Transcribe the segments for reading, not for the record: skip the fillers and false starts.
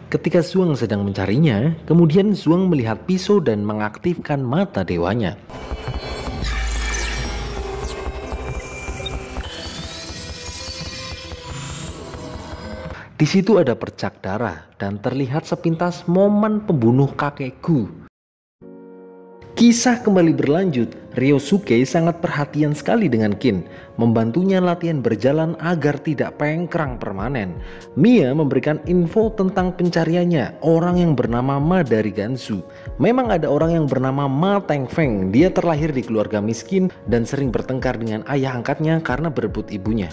Ketika Zhuang sedang mencarinya, kemudian Zhuang melihat pisau dan mengaktifkan mata dewanya. Di situ ada percak darah dan terlihat sepintas momen pembunuh kakek Gu. Kisah kembali berlanjut. Ryosuke sangat perhatian sekali dengan Kin, membantunya latihan berjalan agar tidak pengkrang permanen. Mia memberikan info tentang pencariannya, orang yang bernama Ma dari Gansu. Memang ada orang yang bernama Ma Tengfeng. Dia terlahir di keluarga miskin dan sering bertengkar dengan ayah angkatnya karena berebut ibunya.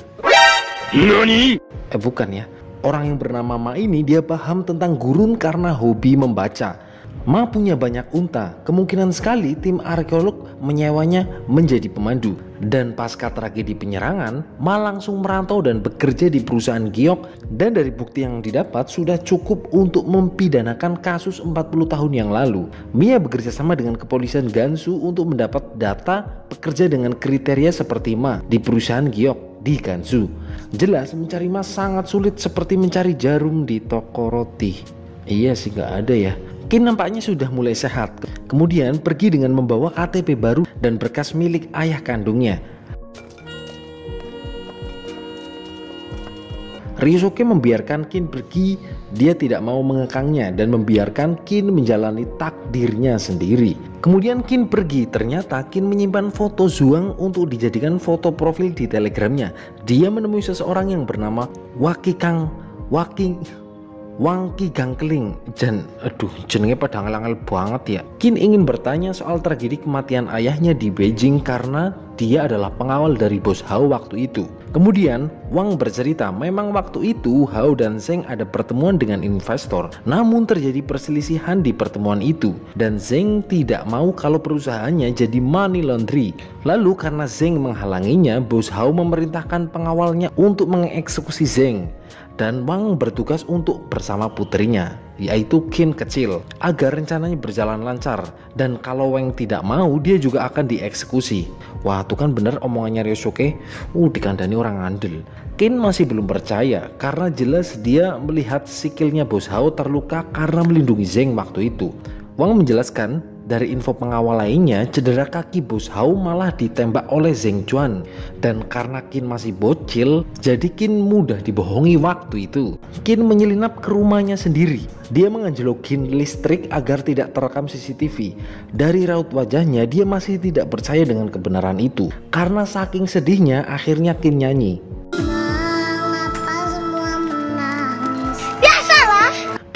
Nani? Bukan ya. Orang yang bernama Ma ini dia paham tentang gurun karena hobi membaca. Ma punya banyak unta, kemungkinan sekali tim arkeolog menyewanya menjadi pemandu. Dan pasca tragedi penyerangan, Ma langsung merantau dan bekerja di perusahaan giok. Dan dari bukti yang didapat sudah cukup untuk mempidanakan kasus 40 tahun yang lalu. Mia bekerja sama dengan kepolisian Gansu untuk mendapat data pekerja dengan kriteria seperti Ma di perusahaan giok di Gansu. Jelas mencari Ma sangat sulit seperti mencari jarum di toko roti. Iya sih, gak ada ya. Kin nampaknya sudah mulai sehat. Kemudian pergi dengan membawa KTP baru dan berkas milik ayah kandungnya. Ryosuke membiarkan Kin pergi. Dia tidak mau mengekangnya dan membiarkan Kin menjalani takdirnya sendiri. Kemudian Kin pergi. Ternyata Kin menyimpan foto Zhuang untuk dijadikan foto profil di telegramnya. Dia menemui seseorang yang bernama Wangki Gangkeling. Jenenge pada ngelangal banget ya. Kin ingin bertanya soal tragedi kematian ayahnya di Beijing karena dia adalah pengawal dari bos Hao waktu itu. Kemudian Wang bercerita memang waktu itu Hao dan Zheng ada pertemuan dengan investor. Namun terjadi perselisihan di pertemuan itu dan Zheng tidak mau kalau perusahaannya jadi money laundry. Lalu karena Zheng menghalanginya, bos Hao memerintahkan pengawalnya untuk mengeksekusi Zheng. Dan Wang bertugas untuk bersama putrinya, yaitu Kin kecil, agar rencananya berjalan lancar. Dan kalau Wang tidak mau, dia juga akan dieksekusi. Wah, tuh kan bener omongannya Ryosuke. Dikandani orang ngandel. Kin masih belum percaya karena jelas dia melihat sikilnya bos Hao terluka karena melindungi Zheng waktu itu. Wang menjelaskan dari info pengawal lainnya, cedera kaki bos Hao malah ditembak oleh Zheng Juan. Dan karena Kin masih bocil, jadi Kin mudah dibohongi waktu itu. Kin menyelinap ke rumahnya sendiri. Dia menganjlokin listrik agar tidak terekam CCTV. Dari raut wajahnya, dia masih tidak percaya dengan kebenaran itu. Karena saking sedihnya, akhirnya Kin nyanyi.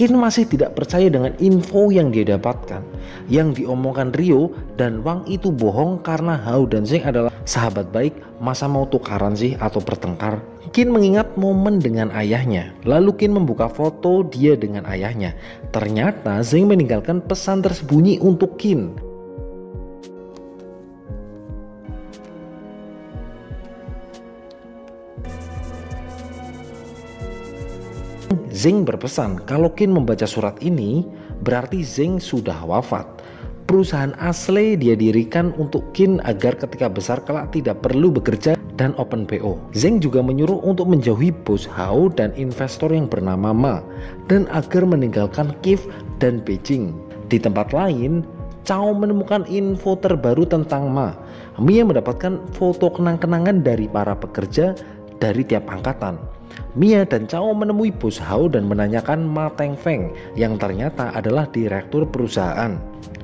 Kin masih tidak percaya dengan info yang dia dapatkan. Yang diomongkan Ryo dan Wang itu bohong karena Hao dan Zheng adalah sahabat baik. Masa mau tukaran sih atau bertengkar? Kin mengingat momen dengan ayahnya. Lalu Kin membuka foto dia dengan ayahnya. Ternyata Zheng meninggalkan pesan tersembunyi untuk Kin. Zheng berpesan kalau Kin membaca surat ini berarti Zheng sudah wafat. Perusahaan Asle dia dirikan untuk Kin agar ketika besar kelak tidak perlu bekerja dan open PO. Zheng juga menyuruh untuk menjauhi bos Hao dan investor yang bernama Ma dan agar meninggalkan Kiev dan Beijing. Di tempat lain, Cao menemukan info terbaru tentang Ma. Mia mendapatkan foto kenang-kenangan dari para pekerja dari tiap angkatan. Mia dan Cao menemui bos Hao dan menanyakan Ma Tengfeng yang ternyata adalah direktur perusahaan.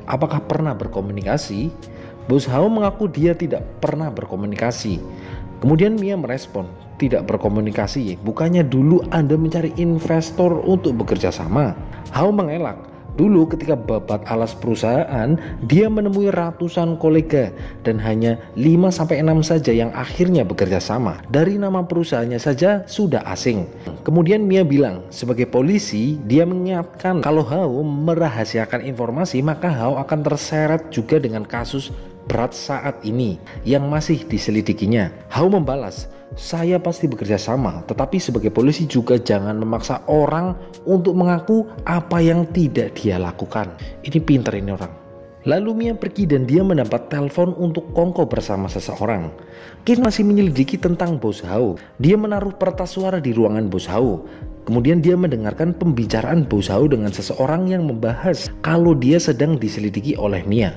Apakah pernah berkomunikasi? Bos Hao mengaku dia tidak pernah berkomunikasi. Kemudian Mia merespon, tidak berkomunikasi, bukannya dulu Anda mencari investor untuk bekerja sama? Hao mengelak. Dulu ketika babat alas perusahaan, dia menemui ratusan kolega dan hanya 5-6 saja yang akhirnya bekerja sama. Dari nama perusahaannya saja sudah asing. Kemudian Mia bilang, sebagai polisi dia mengingatkan kalau Hao merahasiakan informasi maka Hao akan terseret juga dengan kasus berat saat ini yang masih diselidikinya. Hao membalas, saya pasti bekerja sama, tetapi sebagai polisi juga jangan memaksa orang untuk mengaku apa yang tidak dia lakukan. Ini pinter ini orang. Lalu Mia pergi dan dia mendapat telepon untuk kongko bersama seseorang. Kin masih menyelidiki tentang bos Hao. Dia menaruh kertas suara di ruangan bos Hao. Kemudian dia mendengarkan pembicaraan Bos Hao dengan seseorang yang membahas kalau dia sedang diselidiki oleh Mia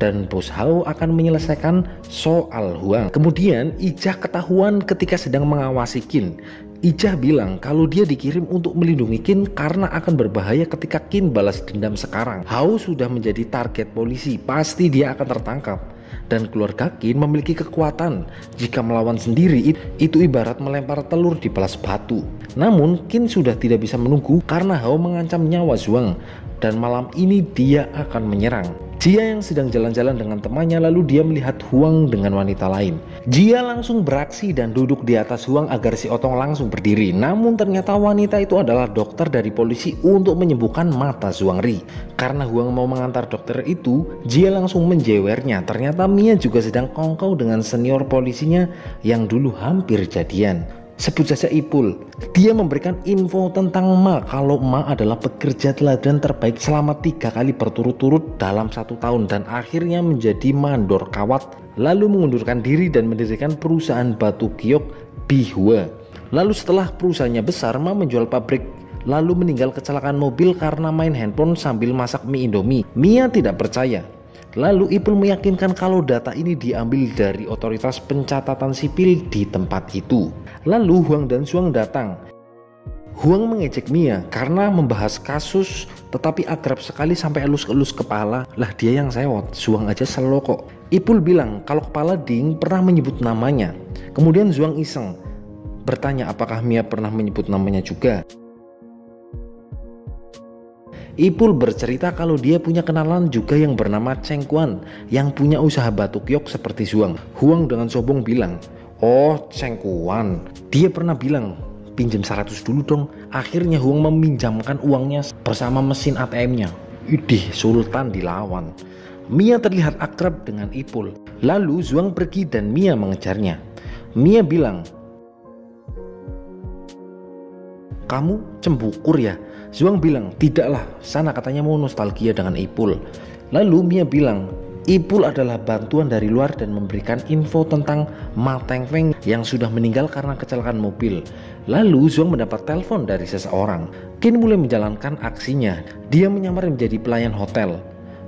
dan Bos Hao akan menyelesaikan soal Huang. Kemudian Ijah ketahuan ketika sedang mengawasi Qin. Ijah bilang kalau dia dikirim untuk melindungi Qin karena akan berbahaya ketika Qin balas dendam sekarang. Hao sudah menjadi target polisi, pasti dia akan tertangkap. Dan keluarga Qin memiliki kekuatan. Jika melawan sendiri, itu ibarat melempar telur di pelas batu. Namun Qin sudah tidak bisa menunggu karena Hao mengancam nyawa Zhuang. Dan malam ini dia akan menyerang. Jia yang sedang jalan-jalan dengan temannya, lalu dia melihat Huang dengan wanita lain. Jia langsung beraksi dan duduk di atas Huang agar si Otong langsung berdiri. Namun ternyata wanita itu adalah dokter dari polisi untuk menyembuhkan mata Zhuangri. Karena Huang mau mengantar dokter itu, Jia langsung menjewernya. Ternyata Mia juga sedang kongkow dengan senior polisinya yang dulu hampir jadian. Sebut saja Ipul. Dia memberikan info tentang Ma kalau Ma adalah pekerja teladan terbaik selama 3 kali berturut-turut dalam 1 tahun dan akhirnya menjadi mandor kawat, lalu mengundurkan diri dan mendirikan perusahaan batu giok Bihua. Lalu setelah perusahaannya besar, Ma menjual pabrik lalu meninggal kecelakaan mobil karena main handphone sambil masak mie Indomie. Mia tidak percaya. Lalu Ipul meyakinkan kalau data ini diambil dari otoritas pencatatan sipil di tempat itu. Lalu Huang dan Zhuang datang. Huang mengejek Mia karena membahas kasus tetapi akrab sekali sampai elus-elus kepala. Lah dia yang sewot, Zhuang aja selo kok. Ipul bilang kalau kepala Ding pernah menyebut namanya. Kemudian Zhuang iseng bertanya apakah Mia pernah menyebut namanya juga. Ipul bercerita kalau dia punya kenalan juga yang bernama Cheng Quan yang punya usaha batu giok seperti Zhuang. Huang dengan sombong bilang, "Oh, Cheng Quan, dia pernah bilang pinjam 100 dulu dong." Akhirnya Huang meminjamkan uangnya bersama mesin ATM-nya. Idih, sultan dilawan. Mia terlihat akrab dengan Ipul. Lalu Zhuang pergi dan Mia mengejarnya. Mia bilang, "Kamu cembukur ya?" Zhuang bilang, "Tidaklah, sana katanya mau nostalgia dengan Ipul." Lalu Mia bilang, Ipul adalah bantuan dari luar dan memberikan info tentang Ma Tengfeng yang sudah meninggal karena kecelakaan mobil. Lalu Zhuang mendapat telepon dari seseorang. Qin mulai menjalankan aksinya. Dia menyamar menjadi pelayan hotel.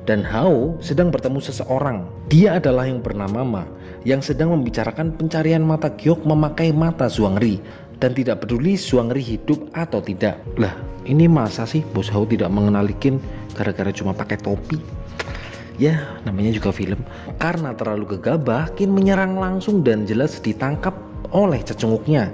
Dan Hao sedang bertemu seseorang. Dia adalah yang bernama Ma, yang sedang membicarakan pencarian mata giok memakai mata Zhuangri. Dan tidak peduli Zhuangri hidup atau tidak. Lah, ini masa sih Bos Hao tidak mengenali Qin gara-gara cuma pakai topi? Ya, namanya juga film. Karena terlalu gegabah, Qin menyerang langsung dan jelas ditangkap oleh cecunguknya.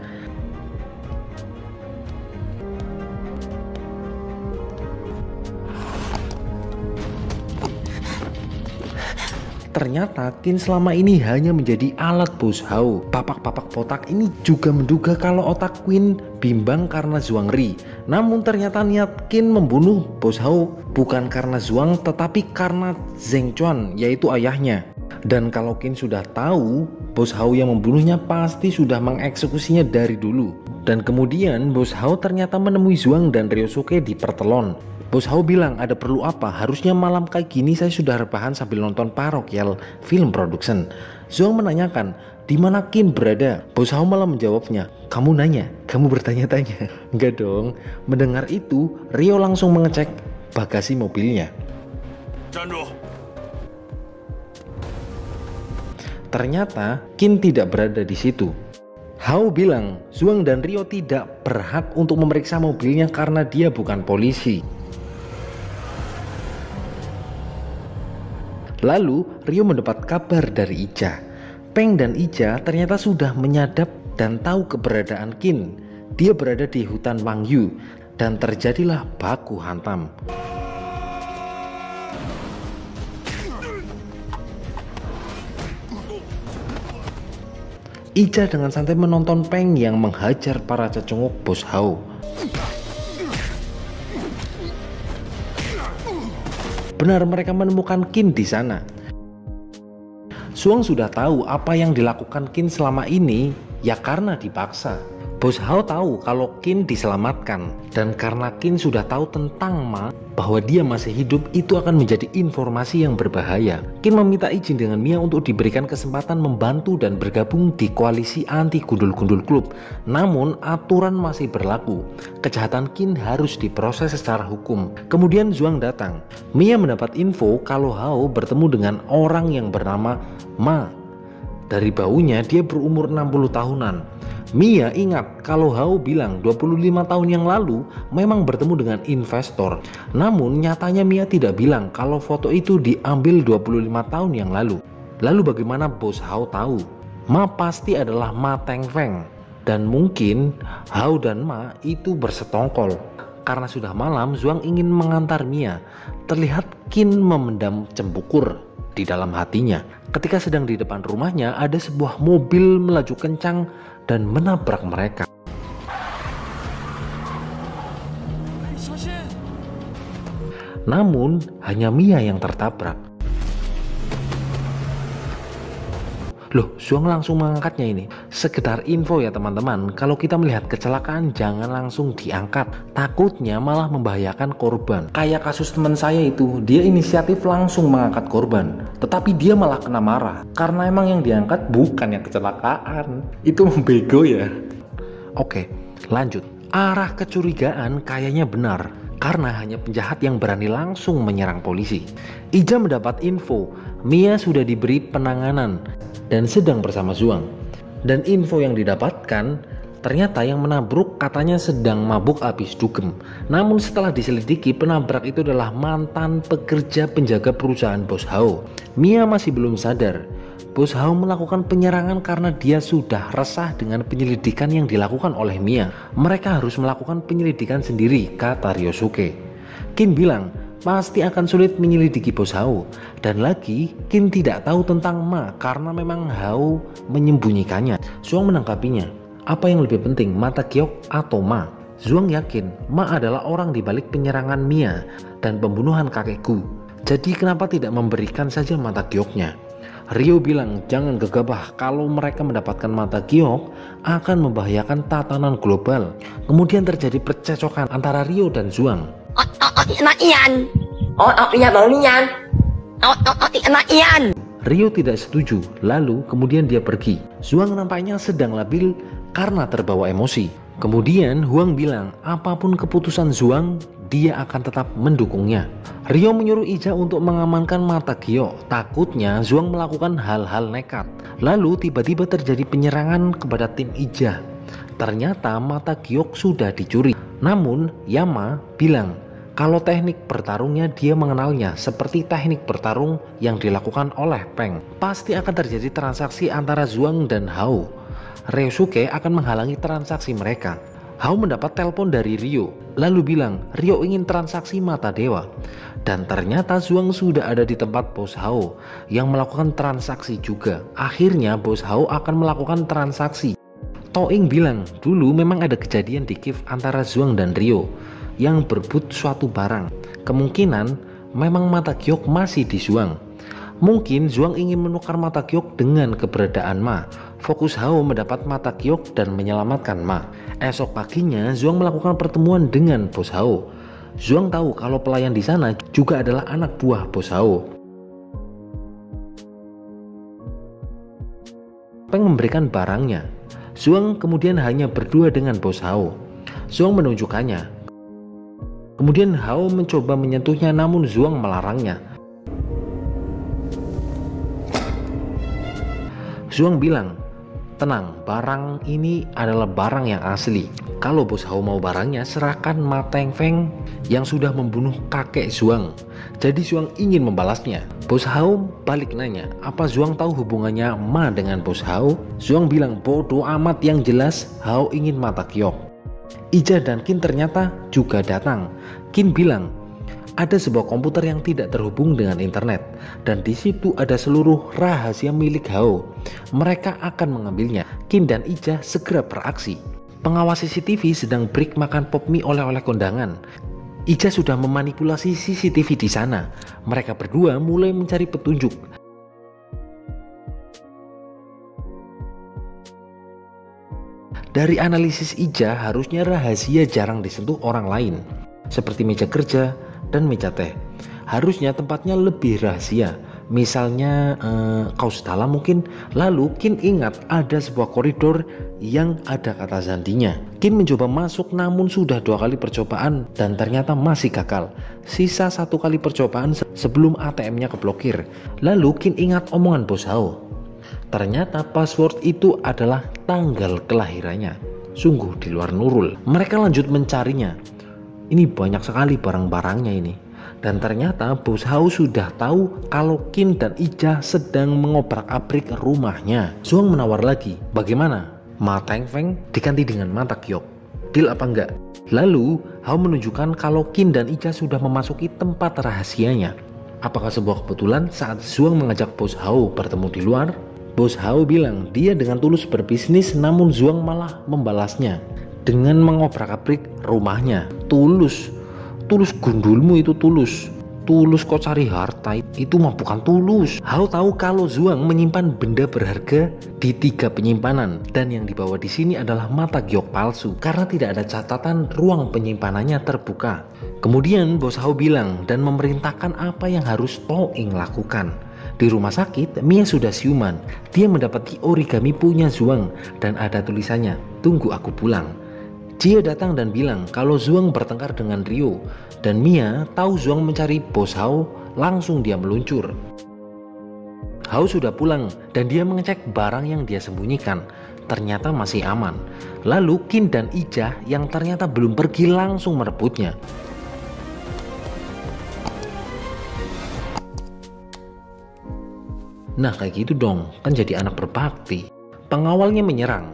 Ternyata Qin selama ini hanya menjadi alat Bos Hao. Papak-papak botak ini juga menduga kalau otak Qin bimbang karena Zhuangri. Namun ternyata niat Qin membunuh Bos Hao bukan karena Zhuang tetapi karena Zheng Chuan, yaitu ayahnya. Dan kalau Qin sudah tahu Bos Hao yang membunuhnya, pasti sudah mengeksekusinya dari dulu. Dan kemudian Bos Hao ternyata menemui Zhuang dan Ryosuke di pertelon. Bos Hao bilang, "Ada perlu apa? Harusnya malam kayak gini saya sudah rebahan sambil nonton parokial film production." Zhuang menanyakan, "Di mana Qin berada?" Bos Hao malah menjawabnya, "Kamu nanya, kamu bertanya-tanya." Enggak dong. Mendengar itu, Ryo langsung mengecek bagasi mobilnya. Ternyata Qin tidak berada di situ. Hao bilang, Zhuang dan Ryo tidak berhak untuk memeriksa mobilnya karena dia bukan polisi. Lalu Ryo mendapat kabar dari Ijah. Peng dan Ijah ternyata sudah menyadap dan tahu keberadaan Qin. Dia berada di hutan Wangyu dan terjadilah baku hantam. Ijah dengan santai menonton Peng yang menghajar para cecunguk Bos Hao. Benar, mereka menemukan Qin di sana. Zhuang sudah tahu apa yang dilakukan Qin selama ini, ya karena dipaksa. Bos Hao tahu kalau Qin diselamatkan, dan karena Qin sudah tahu tentang Ma bahwa dia masih hidup, itu akan menjadi informasi yang berbahaya. Qin meminta izin dengan Mia untuk diberikan kesempatan membantu dan bergabung di koalisi anti gundul-gundul klub. Namun aturan masih berlaku. Kejahatan Qin harus diproses secara hukum. Kemudian Zhuang datang. Mia mendapat info kalau Hao bertemu dengan orang yang bernama Ma. Dari baunya dia berumur 60 tahunan. Mia ingat kalau Hao bilang 25 tahun yang lalu memang bertemu dengan investor. Namun nyatanya Mia tidak bilang kalau foto itu diambil 25 tahun yang lalu. Lalu bagaimana bos Hao tahu? Ma pasti adalah Ma Tengfeng. Dan mungkin Hao dan Ma itu bersetongkol. Karena sudah malam, Zhuang ingin mengantar Mia. Terlihat Qin memendam cembukur di dalam hatinya. Ketika sedang di depan rumahnya, ada sebuah mobil melaju kencang dan menabrak mereka. Namun hanya Mia yang tertabrak. Loh, Zhuang langsung mengangkatnya ini. Sekedar info ya teman-teman, kalau kita melihat kecelakaan jangan langsung diangkat. Takutnya malah membahayakan korban. Kayak kasus teman saya itu, dia inisiatif langsung mengangkat korban. Tetapi dia malah kena marah. Karena emang yang diangkat bukan yang kecelakaan. Itu membego ya. Oke, lanjut. Arah kecurigaan kayaknya benar. Karena hanya penjahat yang berani langsung menyerang polisi. Ija mendapat info, Mia sudah diberi penanganan dan sedang bersama Zhuang. Dan info yang didapatkan, ternyata yang menabruk katanya sedang mabuk habis dugem. Namun setelah diselidiki, penabrak itu adalah mantan pekerja penjaga perusahaan bos Hao. Mia masih belum sadar. Bos Hao melakukan penyerangan karena dia sudah resah dengan penyelidikan yang dilakukan oleh Mia. Mereka harus melakukan penyelidikan sendiri, kata Ryosuke. Qin bilang, pasti akan sulit menyelidiki bos Hao. Dan lagi, Qin tidak tahu tentang Ma karena memang Hao menyembunyikannya. Zhuang menanggapinya. Apa yang lebih penting, mata giok atau Ma? Zhuang yakin Ma adalah orang di balik penyerangan Mia dan pembunuhan kakekku. Jadi kenapa tidak memberikan saja mata gioknya? Ryo bilang jangan gegabah, kalau mereka mendapatkan mata giok akan membahayakan tatanan global. Kemudian terjadi percecokan antara Ryo dan Zhuang. Ryo tidak setuju, lalu kemudian dia pergi. Zhuang nampaknya sedang labil karena terbawa emosi. Kemudian Huang bilang apapun keputusan Zhuang, dia akan tetap mendukungnya. Ryo menyuruh Ija untuk mengamankan mata giok. Takutnya Zhuang melakukan hal-hal nekat. Lalu tiba-tiba terjadi penyerangan kepada tim Ija. Ternyata mata giok sudah dicuri. Namun Yama bilang kalau teknik bertarungnya dia mengenalnya seperti teknik bertarung yang dilakukan oleh Peng. Pasti akan terjadi transaksi antara Zhuang dan Hao. Ryosuke akan menghalangi transaksi mereka. Hao mendapat telepon dari Ryo, lalu bilang Ryo ingin transaksi mata dewa. Dan ternyata Zhuang sudah ada di tempat bos Hao yang melakukan transaksi juga. Akhirnya bos Hao akan melakukan transaksi. Toing bilang dulu memang ada kejadian di cave antara Zhuang dan Ryo yang berebut suatu barang. Kemungkinan memang mata giok masih di Zhuang. Mungkin Zhuang ingin menukar mata giok dengan keberadaan Ma. Fokus Hao mendapat mata giok dan menyelamatkan Ma. Esok paginya Zhuang melakukan pertemuan dengan bos Hao. Zhuang tahu kalau pelayan di sana juga adalah anak buah bos Hao. Peng memberikan barangnya. Zhuang kemudian hanya berdua dengan bos Hao. Zhuang menunjukkannya. Kemudian Hao mencoba menyentuhnya namun Zhuang melarangnya. Zhuang bilang, tenang, barang ini adalah barang yang asli. Kalau bos Hao mau barangnya, serahkan Ma Tengfeng yang sudah membunuh kakek Zhuang. Jadi Zhuang ingin membalasnya. Bos Hao balik nanya, apa Zhuang tahu hubungannya Ma dengan bos Hao? Zhuang bilang, bodoh amat, yang jelas Hao ingin mata giok. Ija dan Qin ternyata juga datang. Qin bilang, ada sebuah komputer yang tidak terhubung dengan internet dan di situ ada seluruh rahasia milik Hao. Mereka akan mengambilnya. Qin dan Ija segera beraksi. Pengawas CCTV sedang break makan pop mie oleh-oleh kondangan. Ija sudah memanipulasi CCTV di sana. Mereka berdua mulai mencari petunjuk. Dari analisis Ija, harusnya rahasia jarang disentuh orang lain, seperti meja kerja dan meja teh. Harusnya tempatnya lebih rahasia. Misalnya kaos dalam mungkin. Lalu Qin ingat ada sebuah koridor yang ada kata sandinya. Qin mencoba masuk namun sudah 2 kali percobaan dan ternyata masih gagal. Sisa 1 kali percobaan sebelum ATM-nya keblokir. Lalu Qin ingat omongan Bos Hao. Ternyata password itu adalah tanggal kelahirannya. Sungguh di luar nurul. Mereka lanjut mencarinya. Ini banyak sekali barang-barangnya ini. Dan ternyata Bos Hao sudah tahu kalau Qin dan Ija sedang mengobrak-abrik rumahnya. Zhuang menawar lagi, bagaimana? Ma Tengfeng diganti dengan Ma Takyok. Deal apa enggak? Lalu Hao menunjukkan kalau Qin dan Ija sudah memasuki tempat rahasianya. Apakah sebuah kebetulan saat Zhuang mengajak Bos Hao bertemu di luar? Bos Hao bilang dia dengan tulus berbisnis, namun Zhuang malah membalasnya dengan mengobrak-abrik rumahnya. Tulus gundulmu itu tulus kok cari harta, itu mah bukan tulus. Hao tahu kalau Zhuang menyimpan benda berharga di 3 penyimpanan dan yang dibawa di sini adalah mata giok palsu karena tidak ada catatan ruang penyimpanannya terbuka. Kemudian Bos Hao bilang dan memerintahkan apa yang harus Toing lakukan. Di rumah sakit, Mia sudah siuman. Dia mendapati origami punya Zhuang dan ada tulisannya, "Tunggu aku pulang." Jie datang dan bilang kalau Zhuang bertengkar dengan Ryo, dan Mia tahu Zhuang mencari Bos Hao, langsung dia meluncur. Hao sudah pulang dan dia mengecek barang yang dia sembunyikan, ternyata masih aman. Lalu Qin dan Ija yang ternyata belum pergi langsung merebutnya. Nah kayak gitu dong, kan jadi anak berbakti. Pengawalnya menyerang.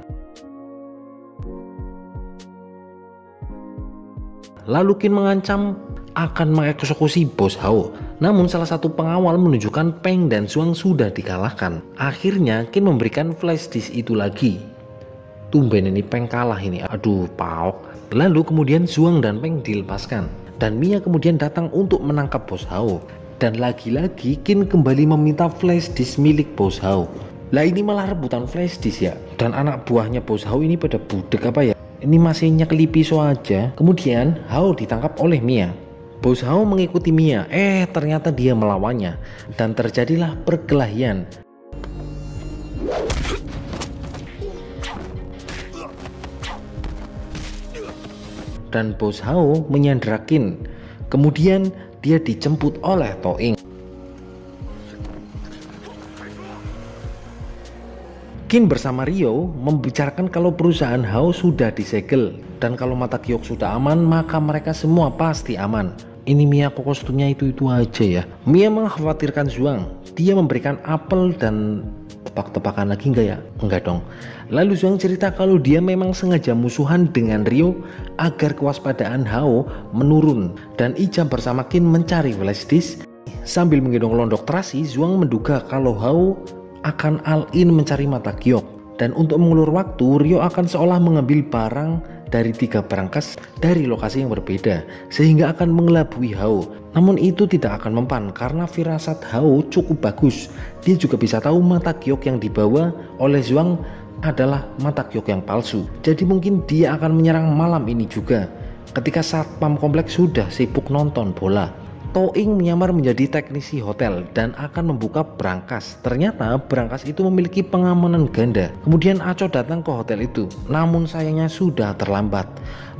Lalu Qin mengancam akan mengeksekusi Bos Hao. Namun salah satu pengawal menunjukkan Peng dan Zhuang sudah dikalahkan. Akhirnya Qin memberikan flash disk itu lagi. Tumben ini Peng kalah ini, aduh paok. Lalu kemudian Zhuang dan Peng dilepaskan. Dan Mia kemudian datang untuk menangkap Bos Hao. Dan lagi-lagi Qin kembali meminta flash disk milik Bos Hao. Lah ini malah rebutan flash disk ya. Dan anak buahnya Bos Hao ini pada budek apa ya? Ini masih nyekeli pisau aja. Kemudian Hao ditangkap oleh Mia. Bos Hao mengikuti Mia. Ternyata dia melawannya. Dan terjadilah perkelahian. Dan Bos Hao menyandra Qin. Kemudian dia dijemput oleh Toing. Qin bersama Ryo membicarakan kalau perusahaan Hao sudah disegel dan kalau mata giok sudah aman maka mereka semua pasti aman. Ini Mia kok kostumnya itu aja ya. Mia mengkhawatirkan Zhuang. Dia memberikan apel dan tebak-tebakan lagi enggak ya? Enggak dong. Lalu Zhuang cerita kalau dia memang sengaja musuhan dengan Ryo agar kewaspadaan Hao menurun dan Ija bersama Qin mencari flash disk. Sambil menggendong londok terasi, Zhuang menduga kalau Hao akan all-in mencari mata giok. Dan untuk mengulur waktu, Ryo akan seolah mengambil barang dari 3 berangkas dari lokasi yang berbeda sehingga akan mengelabui Hao. Namun itu tidak akan mempan karena firasat Hao cukup bagus. Dia juga bisa tahu mata giok yang dibawa oleh Zhuang adalah mata giok yang palsu. Jadi mungkin dia akan menyerang malam ini juga ketika satpam kompleks sudah sibuk nonton bola. Toing menyamar menjadi teknisi hotel dan akan membuka berangkas. Ternyata berangkas itu memiliki pengamanan ganda. Kemudian Aco datang ke hotel itu, namun sayangnya sudah terlambat.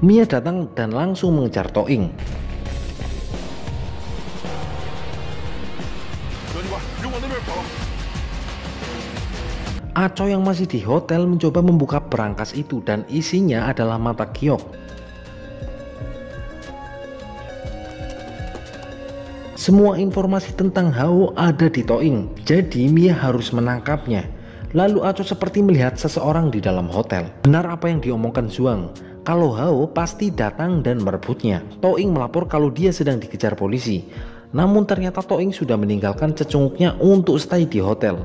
Mia datang dan langsung mengejar Toing. Aco yang masih di hotel mencoba membuka berangkas itu dan isinya adalah mata giok. Semua informasi tentang Hao ada di Toing, jadi Mia harus menangkapnya. Lalu Aco seperti melihat seseorang di dalam hotel. Benar apa yang diomongkan Zhuang, kalau Hao pasti datang dan merebutnya. Toing melapor kalau dia sedang dikejar polisi. Namun ternyata Toing sudah meninggalkan cecunguknya untuk stay di hotel.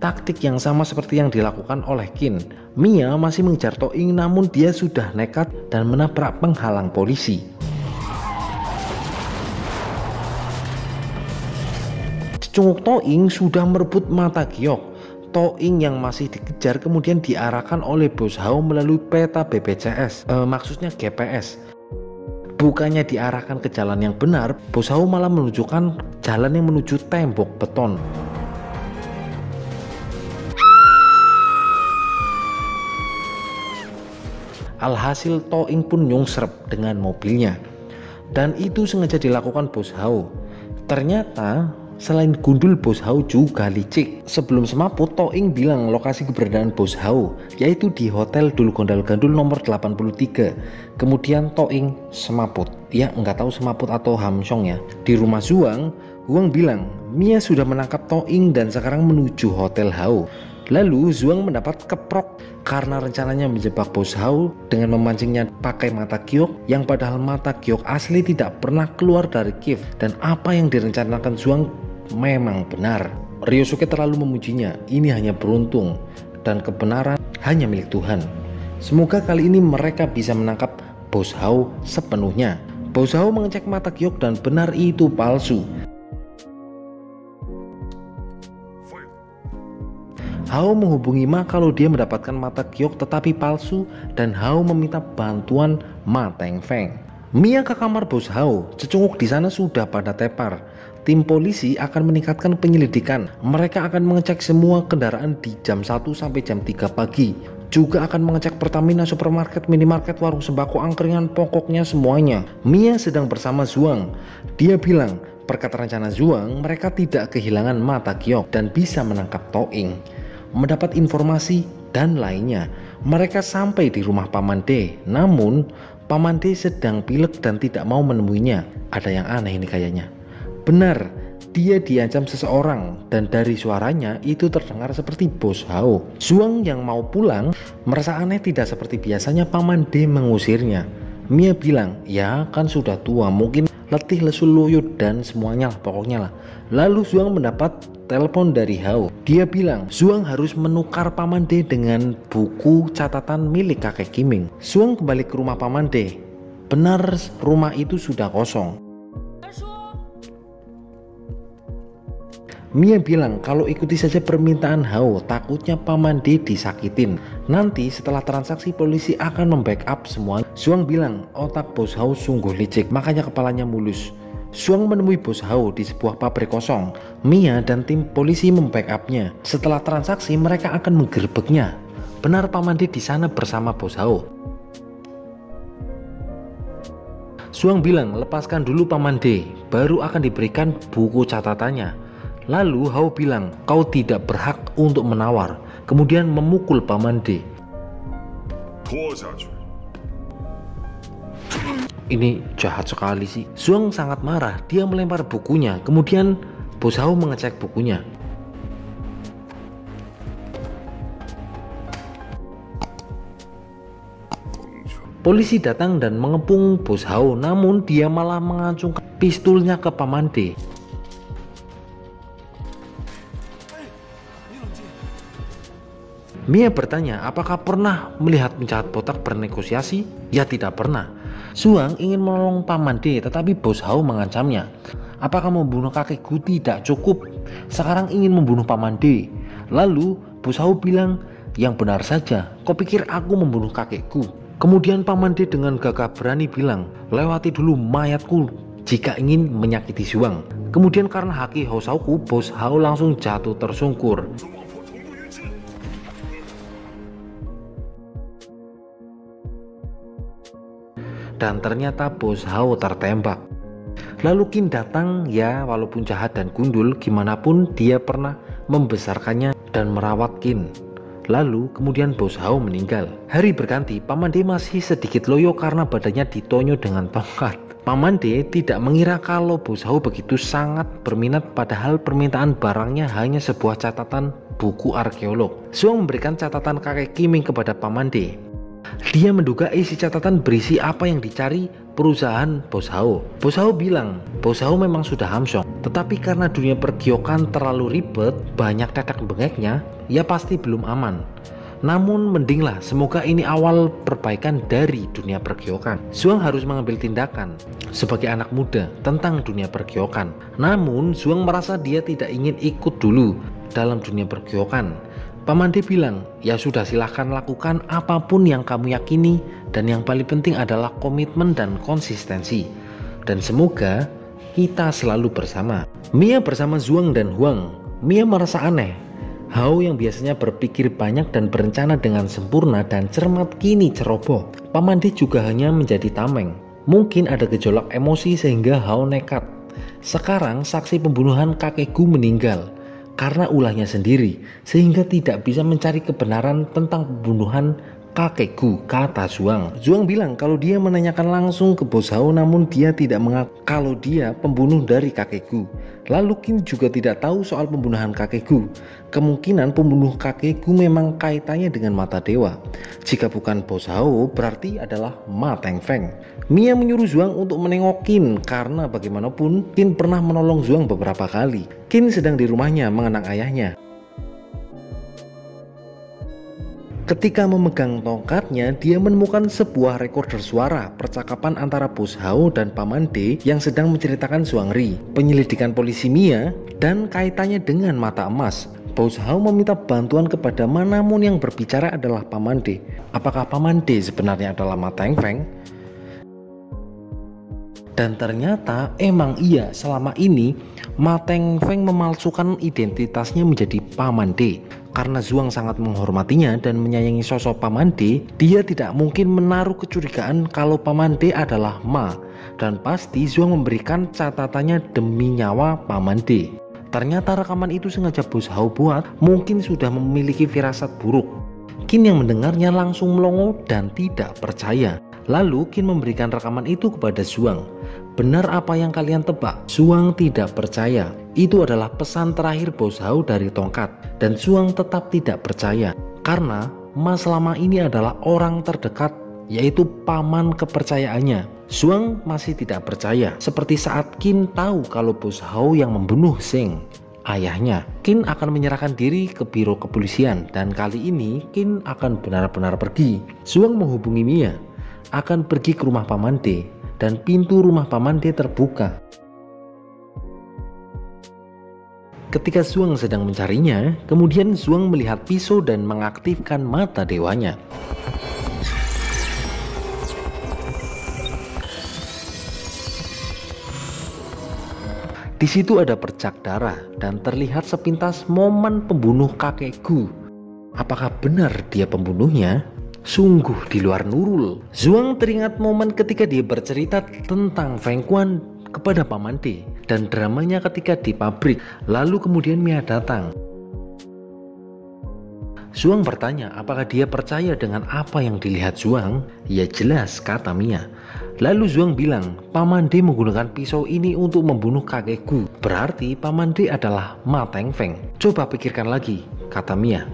Taktik yang sama seperti yang dilakukan oleh Qin. Mia masih mengejar Toing namun dia sudah nekat dan menabrak penghalang polisi. Cecunguk Toing sudah merebut mata giok. Toing yang masih dikejar kemudian diarahkan oleh Bos Hao melalui peta BPJS, maksudnya GPS. Bukannya diarahkan ke jalan yang benar, Bos Hao malah menunjukkan jalan yang menuju tembok beton. Alhasil Toing pun nyungsrep dengan mobilnya. Dan itu sengaja dilakukan Bos Hao. Ternyata selain gundul, Bos Hao juga licik. Sebelum semaput, Toing bilang lokasi keberadaan Bos Hao, yaitu di Hotel Dul Gondal Gandul nomor 83. Kemudian Toing semaput. Ya nggak tahu semaput atau hamsong ya. Di rumah Zuang, Huang bilang Mia sudah menangkap Toing dan sekarang menuju Hotel Hao. Lalu Zuang mendapat keprok karena rencananya menjebak Bos Hao dengan memancingnya pakai mata giok, yang padahal mata giok asli tidak pernah keluar dari Kiev, dan apa yang direncanakan Zuang memang benar. Ryosuke terlalu memujinya, ini hanya beruntung dan kebenaran hanya milik Tuhan. Semoga kali ini mereka bisa menangkap Bos Hao sepenuhnya. Bos Hao mengecek mata giok dan benar itu palsu. Hao menghubungi Ma kalau dia mendapatkan mata giok tetapi palsu, dan Hao meminta bantuan Ma Tengfeng. Mia ke kamar Bos Hao, cecunguk di sana sudah pada tepar. Tim polisi akan meningkatkan penyelidikan. Mereka akan mengecek semua kendaraan di jam 1 sampai jam 3 pagi. Juga akan mengecek Pertamina, supermarket, minimarket, warung sembako, angkringan, pokoknya semuanya. Mia sedang bersama Zuang. Dia bilang, berkat rencana Zuang, mereka tidak kehilangan mata giok dan bisa menangkap Toing. Mendapat informasi dan lainnya, mereka sampai di rumah Paman D. Namun Paman D sedang pilek dan tidak mau menemuinya. Ada yang aneh ini kayaknya. Benar, dia diancam seseorang, dan dari suaranya itu terdengar seperti Bos Hao. Zuang yang mau pulang merasa aneh, tidak seperti biasanya Paman D mengusirnya. Mia bilang, ya kan sudah tua, mungkin letih, lesu, luyut dan semuanya lah, pokoknya lah. Lalu Zuang mendapat telepon dari Hao. Dia bilang Zuang harus menukar Paman D dengan buku catatan milik kakek Kiming. Zuang kembali ke rumah Paman D. Benar, rumah itu sudah kosong. Mia bilang kalau ikuti saja permintaan Hao, takutnya Paman D disakitin. Nanti setelah transaksi polisi akan membackup semua. Zuang bilang otak Bos Hao sungguh licik, makanya kepalanya mulus. Zuang menemui Bos Hao di sebuah pabrik kosong. Mia dan tim polisi membackupnya. Setelah transaksi mereka akan menggerebeknya. Benar, Paman D di sana bersama Bos Hao. Zuang bilang lepaskan dulu Paman D, baru akan diberikan buku catatannya. Lalu Hao bilang kau tidak berhak untuk menawar, kemudian memukul Paman D. Ini jahat sekali sih. Zuang sangat marah, dia melempar bukunya, kemudian Bos Hao mengecek bukunya. Polisi datang dan mengepung Bos Hao, namun dia malah mengacungkan pistolnya ke Paman D. Mia bertanya apakah pernah melihat penjahat botak bernegosiasi? Ya tidak pernah. Zuang ingin menolong Paman D tetapi Bos Hao mengancamnya. Apakah membunuh kakekku tidak cukup? Sekarang ingin membunuh Paman D. Lalu Bos Hao bilang, yang benar saja, kau pikir aku membunuh kakekku? Kemudian Paman D dengan gagah berani bilang, lewati dulu mayatku jika ingin menyakiti Zuang. Kemudian karena haki Housauku, Bos Hao langsung jatuh tersungkur. Dan ternyata Bos Hao tertembak. Lalu Qin datang, ya walaupun jahat dan gundul, gimana pun dia pernah membesarkannya dan merawat Qin. Lalu kemudian Bos Hao meninggal. Hari berganti, Paman D masih sedikit loyo karena badannya ditonyo dengan tongkat. Paman D tidak mengira kalau Bos Hao begitu sangat berminat, padahal permintaan barangnya hanya sebuah catatan buku arkeolog. Zuang memberikan catatan kakek Kiming kepada Paman D. Dia menduga isi catatan berisi apa yang dicari perusahaan Bos Hao. Bos Hao bilang Bos Hao memang sudah hamsong, tetapi karena dunia pergiokan terlalu ribet, banyak tetek bengeknya, ya pasti belum aman. Namun mendinglah, semoga ini awal perbaikan dari dunia pergiokan. Zuang harus mengambil tindakan sebagai anak muda tentang dunia pergiokan. Namun Zuang merasa dia tidak ingin ikut dulu dalam dunia pergiokan. Paman D bilang, ya sudah silahkan lakukan apapun yang kamu yakini, dan yang paling penting adalah komitmen dan konsistensi. Dan semoga kita selalu bersama. Mia bersama Zhuang dan Huang. Mia merasa aneh. Hao yang biasanya berpikir banyak dan berencana dengan sempurna dan cermat kini ceroboh. Paman D juga hanya menjadi tameng. Mungkin ada gejolak emosi sehingga Hao nekat. Sekarang saksi pembunuhan kakek Gu meninggal karena ulahnya sendiri, sehingga tidak bisa mencari kebenaran tentang pembunuhan kakek Gu, kata Zhuang. Zhuang bilang kalau dia menanyakan langsung ke bos Hao, namun dia tidak mengaku kalau dia pembunuh dari kakek Gu. Lalu Qin juga tidak tahu soal pembunuhan kakek Gu. Kemungkinan pembunuh kakek Gu memang kaitannya dengan mata dewa. Jika bukan bos Hao, berarti adalah Ma Tengfeng. Mia menyuruh Zhuang untuk menengok Qin karena bagaimanapun Qin pernah menolong Zhuang beberapa kali. Qin sedang di rumahnya mengenang ayahnya. Ketika memegang tongkatnya, dia menemukan sebuah rekorder suara percakapan antara bos Hao dan Paman D yang sedang menceritakan Zhuangri, penyelidikan polisi Mia, dan kaitannya dengan mata emas. Bos Hao meminta bantuan kepada namun yang berbicara adalah Paman D. Apakah Paman D sebenarnya adalah Ma Tengfeng? Dan ternyata emang iya, selama ini Ma Tengfeng memalsukan identitasnya menjadi Paman D. Karena Zhuang sangat menghormatinya dan menyayangi sosok Paman D, dia tidak mungkin menaruh kecurigaan kalau Paman D adalah Ma. Dan pasti Zhuang memberikan catatannya demi nyawa Paman D. Ternyata rekaman itu sengaja bos Hao buat, mungkin sudah memiliki firasat buruk. Qin yang mendengarnya langsung melongo dan tidak percaya. Lalu Qin memberikan rekaman itu kepada Zhuang. Benar apa yang kalian tebak? Zhuang tidak percaya. Itu adalah pesan terakhir bos Hao dari tongkat. Dan Zhuang tetap tidak percaya. Karena Ma selama ini adalah orang terdekat, yaitu paman kepercayaannya. Zhuang masih tidak percaya. Seperti saat Qin tahu kalau bos Hao yang membunuh Zheng, ayahnya. Qin akan menyerahkan diri ke biro kepolisian. Dan kali ini Qin akan benar-benar pergi. Zhuang menghubungi Mia, akan pergi ke rumah Paman D, dan pintu rumah Paman D terbuka. Ketika Zhuang sedang mencarinya, kemudian Zhuang melihat pisau dan mengaktifkan mata dewanya. Di situ ada percak darah dan terlihat sepintas momen pembunuh kakek Gu. Apakah benar dia pembunuhnya? Sungguh di luar nurul. Zhuang teringat momen ketika dia bercerita tentang Feng Quan kepada Paman D dan dramanya ketika di pabrik. Lalu kemudian Mia datang. Zhuang bertanya apakah dia percaya dengan apa yang dilihat Zhuang. Ya jelas, kata Mia. Lalu Zhuang bilang Paman D menggunakan pisau ini untuk membunuh kakek Gu. Berarti Paman D adalah Ma Tengfeng. Coba pikirkan lagi, kata Mia.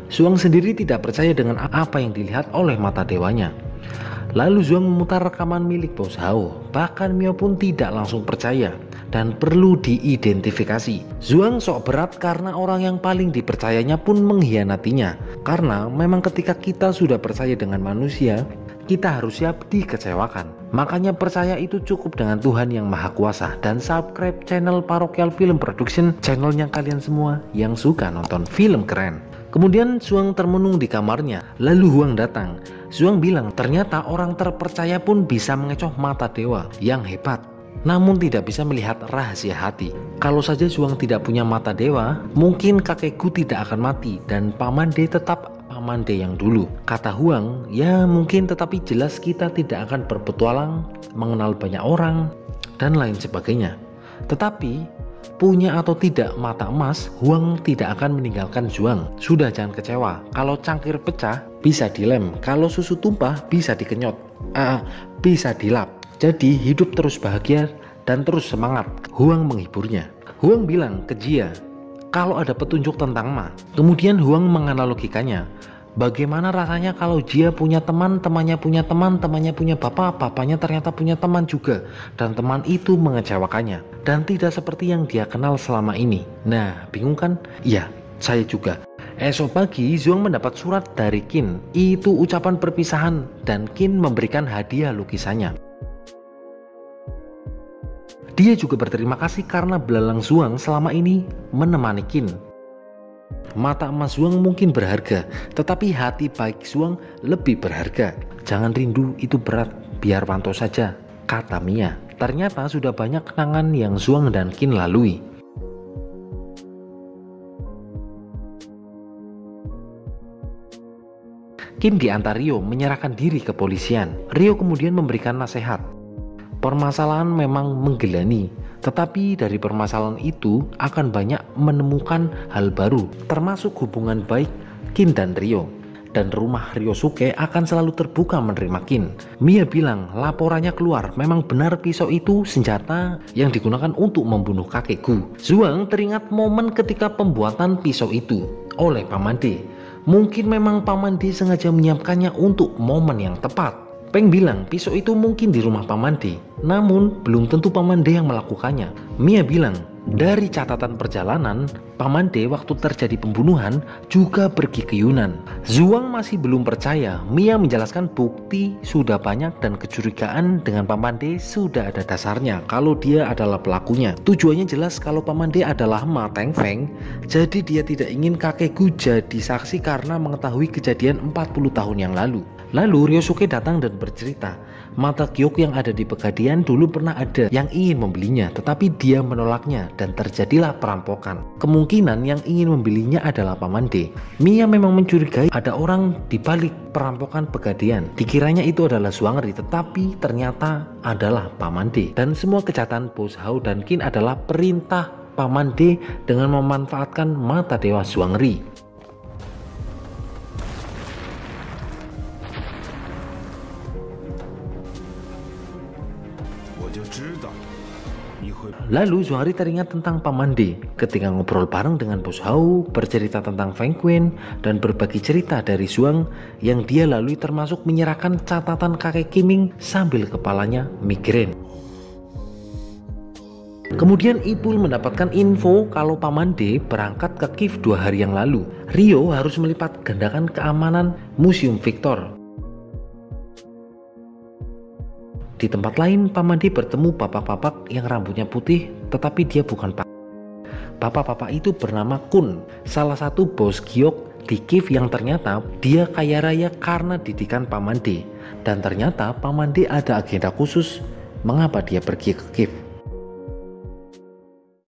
Zhuang sendiri tidak percaya dengan apa yang dilihat oleh mata dewanya. Lalu Zhuang memutar rekaman milik bos Hao. Bahkan Mia pun tidak langsung percaya dan perlu diidentifikasi. Zhuang sok berat karena orang yang paling dipercayanya pun mengkhianatinya. Karena memang ketika kita sudah percaya dengan manusia, kita harus siap dikecewakan. Makanya percaya itu cukup dengan Tuhan yang Maha Kuasa. Dan subscribe channel Parokial Film Production, channelnya kalian semua yang suka nonton film keren. Kemudian Zhuang termenung di kamarnya. Lalu Huang datang. Zhuang bilang ternyata orang terpercaya pun bisa mengecoh mata dewa yang hebat, namun tidak bisa melihat rahasia hati. Kalau saja Zhuang tidak punya mata dewa, mungkin kakek Gu tidak akan mati dan Paman D tetap Paman D yang dulu. Kata Huang, ya mungkin, tetapi jelas kita tidak akan berpetualang, mengenal banyak orang, dan lain sebagainya. Tetapi punya atau tidak mata emas, Huang tidak akan meninggalkan Zhuang. Sudah, jangan kecewa. Kalau cangkir pecah bisa dilem, kalau susu tumpah bisa dikenyot, bisa dilap. Jadi hidup terus bahagia dan terus semangat. Huang menghiburnya. Huang bilang ke Jia kalau ada petunjuk tentang Ma. Kemudian Huang menganalogikannya. Bagaimana rasanya kalau Jia punya teman, temannya punya teman, temannya punya bapak, bapaknya ternyata punya teman juga, dan teman itu mengecewakannya dan tidak seperti yang dia kenal selama ini. Nah, bingung kan? Iya, saya juga. Esok pagi Zhuang mendapat surat dari Qin. Itu ucapan perpisahan dan Qin memberikan hadiah lukisannya. Dia juga berterima kasih karena belalang Zhuang selama ini menemani Qin. Mata emas Zhuang mungkin berharga, tetapi hati baik Zhuang lebih berharga. Jangan rindu, itu berat, biar pantau saja, kata Mia. Ternyata sudah banyak kenangan yang Zhuang dan Qin lalui. Qin diantar Ryo menyerahkan diri ke polisian. Ryo kemudian memberikan nasihat. Permasalahan memang menggelani, tetapi dari permasalahan itu akan banyak menemukan hal baru, termasuk hubungan baik Qin dan Ryo. Dan rumah Ryosuke akan selalu terbuka menerima Qin. Mia bilang laporannya keluar, memang benar pisau itu senjata yang digunakan untuk membunuh kakek Gu. Zhuang teringat momen ketika pembuatan pisau itu oleh Paman D. Mungkin memang Paman D sengaja menyiapkannya untuk momen yang tepat. Peng bilang pisau itu mungkin di rumah Paman D, namun belum tentu Paman D yang melakukannya. Mia bilang dari catatan perjalanan, Paman D waktu terjadi pembunuhan juga pergi ke Yunan. Zhuang masih belum percaya. Mia menjelaskan bukti sudah banyak dan kecurigaan dengan Paman D sudah ada dasarnya kalau dia adalah pelakunya. Tujuannya jelas kalau Paman D adalah Ma Tengfeng, jadi dia tidak ingin kakek Gu jadi saksi karena mengetahui kejadian 40 tahun yang lalu. Lalu Ryosuke datang dan bercerita, mata giok yang ada di Pegadian dulu pernah ada yang ingin membelinya, tetapi dia menolaknya dan terjadilah perampokan. Kemungkinan yang ingin membelinya adalah Paman D. Mia memang mencurigai ada orang di balik perampokan Pegadian. Dikiranya itu adalah Zhuangri, tetapi ternyata adalah Paman D. Dan semua kejahatan Bos Hao dan Qin adalah perintah Paman D dengan memanfaatkan mata dewa Zhuangri. Lalu Zhuangri teringat tentang Paman D ketika ngobrol bareng dengan Bos Hao, bercerita tentang Feng Quen, dan berbagi cerita dari Zhuang yang dia lalui, termasuk menyerahkan catatan kakek Qiming sambil kepalanya migrain. Kemudian Ipul mendapatkan info kalau Paman D berangkat ke Kiev 2 hari yang lalu. Ryo harus melipat gandakan keamanan Museum Victor. Di tempat lain, Paman D bertemu bapak-bapak yang rambutnya putih, tetapi dia bukan pak. Bapak-bapak itu bernama Kun, salah satu bos giok di Kiev yang ternyata dia kaya raya karena didikan Paman D. Dan ternyata Paman D ada agenda khusus mengapa dia pergi ke Kiev.